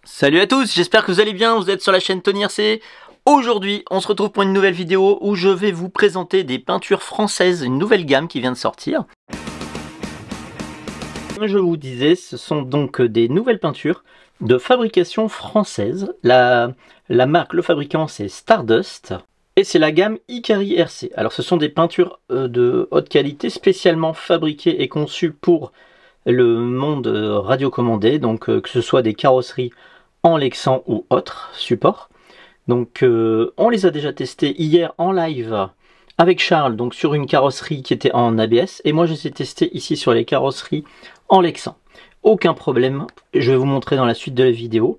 Salut à tous, j'espère que vous allez bien, vous êtes sur la chaîne Tony RC. Aujourd'hui, on se retrouve pour une nouvelle vidéo où je vais vous présenter des peintures françaises, une nouvelle gamme qui vient de sortir. Comme je vous disais, ce sont donc des nouvelles peintures de fabrication française. La marque, le fabricant, c'est Stardust. Et c'est la gamme Ikari RC. Alors ce sont des peintures de haute qualité spécialement fabriquées et conçues pour le monde radiocommandé, donc que ce soit des carrosseries en Lexan ou autres supports. Donc on les a déjà testés hier en live avec Charles, donc sur une carrosserie qui était en ABS, et moi je les ai testés ici sur les carrosseries en Lexan. Aucun problème, je vais vous montrer dans la suite de la vidéo.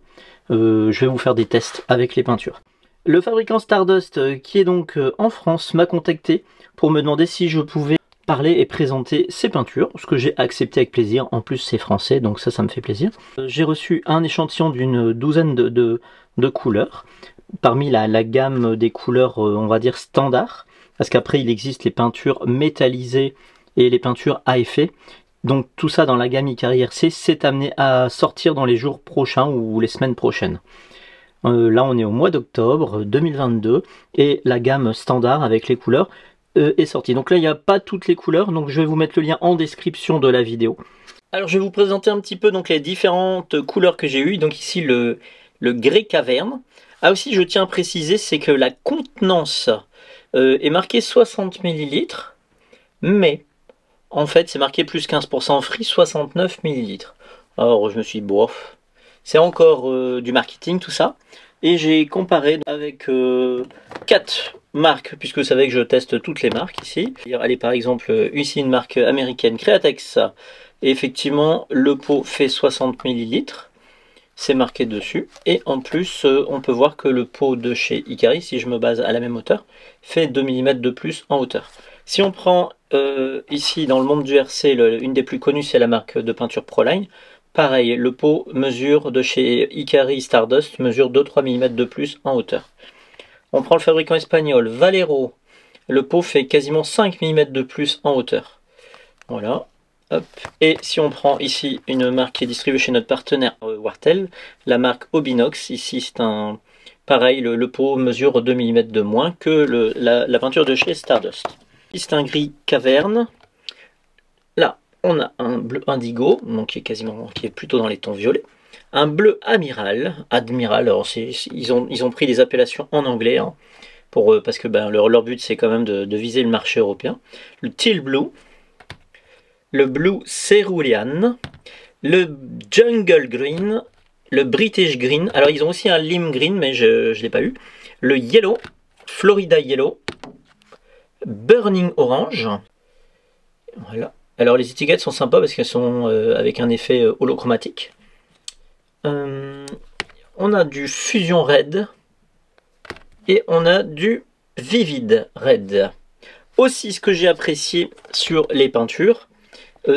Je vais vous faire des tests avec les peintures. Le fabricant Stardust, qui est donc en France, m'a contacté pour me demander si je pouvais parler et présenter ses peintures, ce que j'ai accepté avec plaisir. En plus c'est français, donc ça me fait plaisir. J'ai reçu un échantillon d'une douzaine de couleurs, parmi la gamme des couleurs on va dire standard, parce qu'après il existe les peintures métallisées et les peintures à effet. Donc tout ça dans la gamme Ikari RC, c'est amené à sortir dans les jours prochains ou les semaines prochaines. Là on est au mois d'octobre 2022 et la gamme standard avec les couleurs est sortie. Donc là il n'y a pas toutes les couleurs, donc je vais vous mettre le lien en description de la vidéo. Alors je vais vous présenter un petit peu donc les différentes couleurs que j'ai eues. Donc ici le grès caverne. Ah aussi je tiens à préciser, c'est que la contenance est marquée 60 ml, mais en fait c'est marqué plus 15% free 69 ml. Alors je me suis dit bof, c'est encore du marketing tout ça. Et j'ai comparé avec 4 marques, puisque vous savez que je teste toutes les marques ici. Allez, par exemple, ici une marque américaine, Createx. Et effectivement, le pot fait 60 ml. C'est marqué dessus. Et en plus, on peut voir que le pot de chez Ikari, si je me base à la même hauteur, fait 2 mm de plus en hauteur. Si on prend ici, dans le monde du RC, une des plus connues, c'est la marque de peinture Proline. Pareil, le pot mesure de chez Ikari Stardust mesure 2-3 mm de plus en hauteur. On prend le fabricant espagnol Valero, le pot fait quasiment 5 mm de plus en hauteur. Voilà. Hop. Et si on prend ici une marque qui est distribuée chez notre partenaire Wartel, la marque Obinox, ici c'est un pareil, le pot mesure 2 mm de moins que la peinture de chez Stardust. Ici c'est un gris caverne. Là, on a un bleu indigo, donc qui est plutôt dans les tons violets. Un bleu admiral, alors ils ont pris des appellations en anglais, hein, parce que leur but c'est quand même de viser le marché européen. Le teal blue, le blue cérulean, le jungle green, le british green, alors ils ont aussi un lime green mais je ne l'ai pas eu. Le yellow, Florida yellow, burning orange, voilà. Alors les étiquettes sont sympas parce qu'elles sont avec un effet holochromatique. On a du Fusion Red et on a du Vivid Red. Aussi, ce que j'ai apprécié sur les peintures,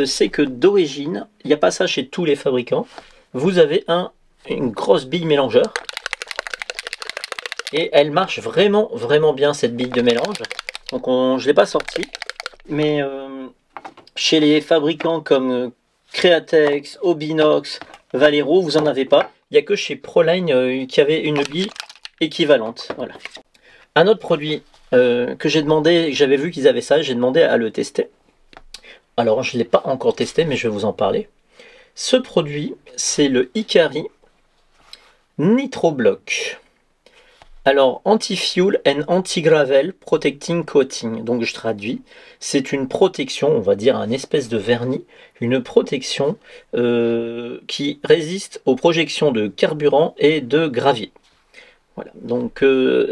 c'est que d'origine, il n'y a pas ça chez tous les fabricants. Vous avez une grosse bille mélangeur et elle marche vraiment bien cette bille de mélange. Donc je ne l'ai pas sortie, mais chez les fabricants comme Createx, Obinox, Valero, vous n'en avez pas. Il n'y a que chez Proline qui avait une bille équivalente. Voilà. Un autre produit que j'ai demandé, j'avais vu qu'ils avaient ça, j'ai demandé à le tester. Alors je ne l'ai pas encore testé, mais je vais vous en parler. Ce produit, c'est le Ikari Nitroblock. Alors, anti-fuel and anti-gravel protecting coating. Donc, je traduis. C'est une protection, on va dire un espèce de vernis, une protection qui résiste aux projections de carburant et de gravier. Voilà. Donc,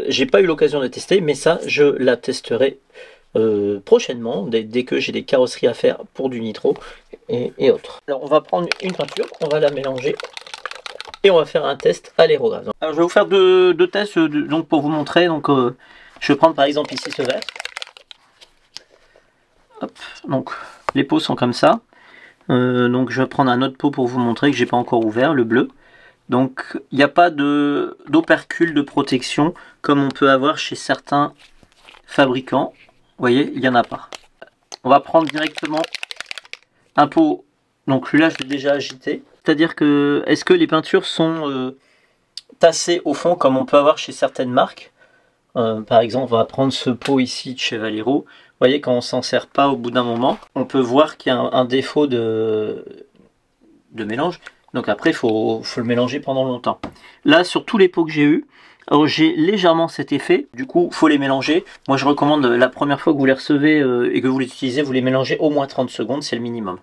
j'ai pas eu l'occasion de tester, mais ça, je la testerai prochainement, dès que j'ai des carrosseries à faire pour du nitro et autres. Alors, on va prendre une peinture, on va la mélanger. Et on va faire un test à l'aérographe. Alors je vais vous faire deux tests donc pour vous montrer. Donc je vais prendre par exemple ici ce verre. Hop, donc les pots sont comme ça. Donc je vais prendre un autre pot pour vous montrer que j'ai pas encore ouvert, le bleu. Donc il n'y a pas d'opercule de protection comme on peut avoir chez certains fabricants. Vous voyez, il n'y en a pas. On va prendre directement un pot. Donc celui-là je l'ai déjà agité. c'est-à-dire que est-ce que les peintures sont tassées au fond comme on peut avoir chez certaines marques. Par exemple, on va prendre ce pot ici de chez Valero. Vous voyez, quand on s'en sert pas au bout d'un moment, on peut voir qu'il y a un défaut de mélange. Donc après, il faut le mélanger pendant longtemps. Là, sur tous les pots que j'ai eu, j'ai légèrement cet effet. Du coup, il faut les mélanger. Moi, je recommande la première fois que vous les recevez et que vous les utilisez, vous les mélangez au moins 30 secondes, c'est le minimum.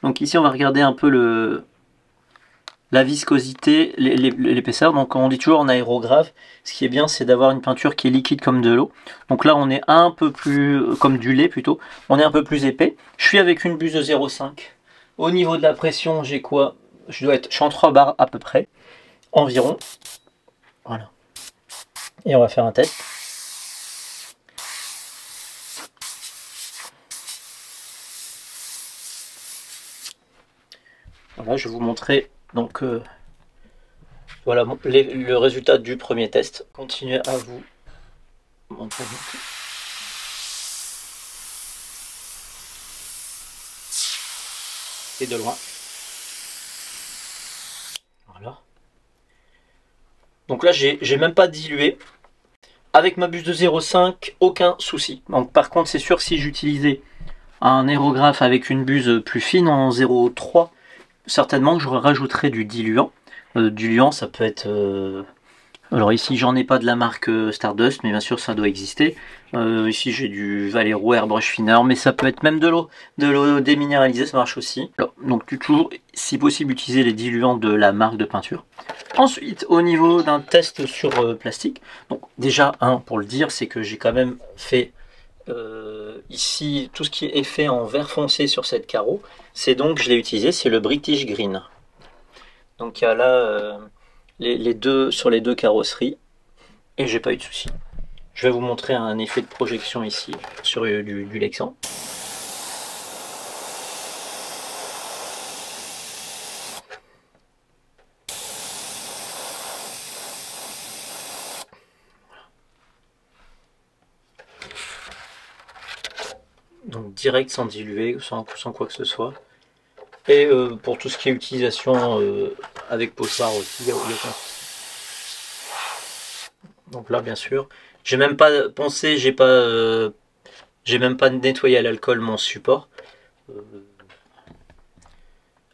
Donc ici, on va regarder un peu la viscosité, l'épaisseur. Donc on dit toujours en aérographe, ce qui est bien, c'est d'avoir une peinture qui est liquide comme de l'eau. Donc là, on est un peu plus, comme du lait plutôt, on est un peu plus épais. Je suis avec une buse de 0,5. Au niveau de la pression, j'ai quoi? Je suis en 3 bars à peu près, environ. Voilà. Et on va faire un test. Voilà, je vais vous montrer donc voilà le résultat du premier test. Continuez à vous montrer. Et de loin. Voilà. Donc là, j'ai même pas dilué. Avec ma buse de 0,5, aucun souci. Donc par contre, c'est sûr que si j'utilisais un aérographe avec une buse plus fine en 0,3, certainement que je rajouterais du diluant. Diluant, ça peut être... Alors ici, j'en ai pas de la marque Stardust, mais bien sûr, ça doit exister. Ici, j'ai du Valero Airbrush Thinner, mais ça peut être même de l'eau déminéralisée, ça marche aussi. Alors, donc toujours, si possible, utiliser les diluants de la marque de peinture. Ensuite, au niveau d'un test sur plastique, donc déjà, pour le dire, c'est que j'ai quand même fait ici tout ce qui est fait en vert foncé sur cette carreau. C'est donc, je l'ai utilisé, c'est le British Green. Donc il y a là les deux sur les deux carrosseries et j'ai pas eu de souci. Je vais vous montrer un effet de projection ici sur du Lexan. Donc direct sans diluer, sans quoi que ce soit. Et pour tout ce qui est utilisation avec pochoir aussi, il y a aucun souci. Donc là, bien sûr, j'ai même pas pensé, j'ai même pas nettoyé à l'alcool mon support.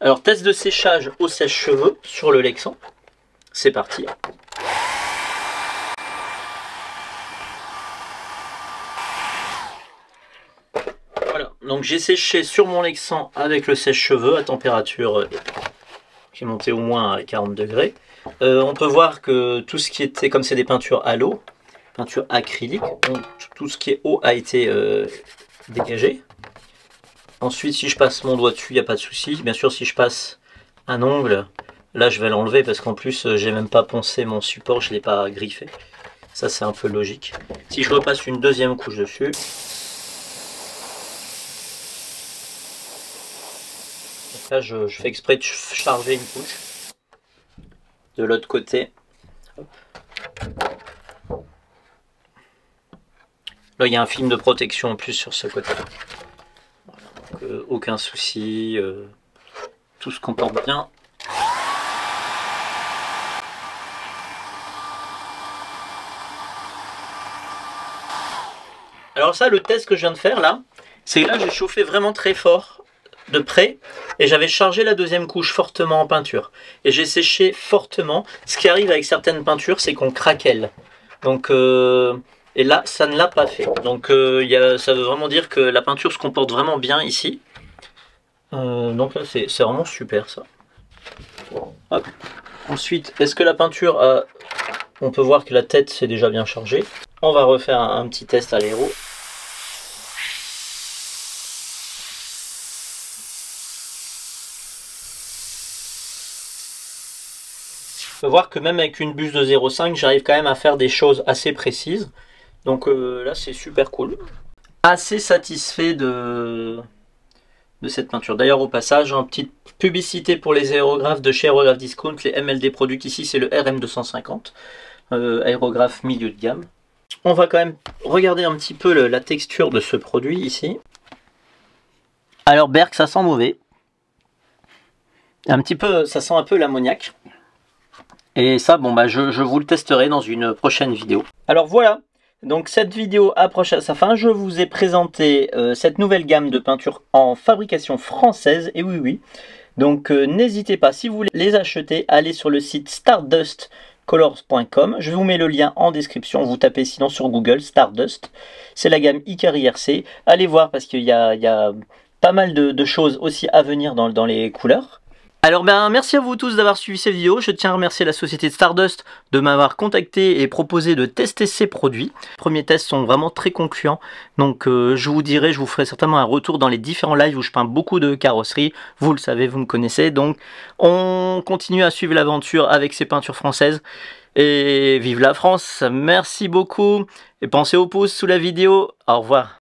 Alors, test de séchage au sèche-cheveux sur le Lexan. C'est parti. Voilà, donc j'ai séché sur mon Lexan avec le sèche-cheveux à température qui est montée au moins à 40 degrés. On peut voir que tout ce qui était, comme c'est des peintures à l'eau, peinture acrylique, donc tout ce qui est eau a été dégagé. Ensuite, si je passe mon doigt dessus, il n'y a pas de souci. Bien sûr, si je passe un ongle, là je vais l'enlever parce qu'en plus, j'ai même pas poncé mon support, je ne l'ai pas griffé. Ça, c'est un peu logique. Si je repasse une deuxième couche dessus, donc là, je fais exprès de charger une couche. De l'autre côté. Hop. Là, il y a un film de protection en plus sur ce côté-là. Voilà, donc, aucun souci. Tout se comporte bien. Alors ça, le test que je viens de faire là, c'est que là, j'ai chauffé vraiment très fort de près et j'avais chargé la deuxième couche fortement en peinture et j'ai séché fortement. Ce qui arrive avec certaines peintures, c'est qu'on craquelle. Donc et là ça ne l'a pas fait, donc ça veut vraiment dire que la peinture se comporte vraiment bien ici. Donc là c'est vraiment super ça. Hop. Ensuite, est-ce que la peinture a... On peut voir que la tête s'est déjà bien chargée. On va refaire un petit test à l'aéro. On peut voir que même avec une buse de 0,5, j'arrive quand même à faire des choses assez précises. Donc là, c'est super cool. Assez satisfait de cette peinture. D'ailleurs, au passage, une petite publicité pour les aérographes de chez Aérographe Discount. Les MLD Product ici, c'est le RM250. Aérographe milieu de gamme. On va quand même regarder un petit peu la texture de ce produit ici. Alors Berk, ça sent mauvais. Un petit peu, ça sent un peu l'ammoniac. Et ça, bon bah je vous le testerai dans une prochaine vidéo. Alors voilà, donc cette vidéo approche à sa fin. Je vous ai présenté cette nouvelle gamme de peintures en fabrication française. Et oui, oui. Donc n'hésitez pas, si vous voulez les acheter, allez sur le site stardustcolors.com. Je vous mets le lien en description. Vous tapez sinon sur Google Stardust. C'est la gamme Hikari RC. Allez voir parce qu'il y a pas mal de choses aussi à venir dans les couleurs. Alors merci à vous tous d'avoir suivi cette vidéo. Je tiens à remercier la société de Stardust de m'avoir contacté et proposé de tester ces produits. Les premiers tests sont vraiment très concluants. Donc je vous ferai certainement un retour dans les différents lives où je peins beaucoup de carrosseries. Vous le savez, vous me connaissez. Donc on continue à suivre l'aventure avec ces peintures françaises. Et vive la France, merci beaucoup. Et pensez au pouce sous la vidéo. Au revoir.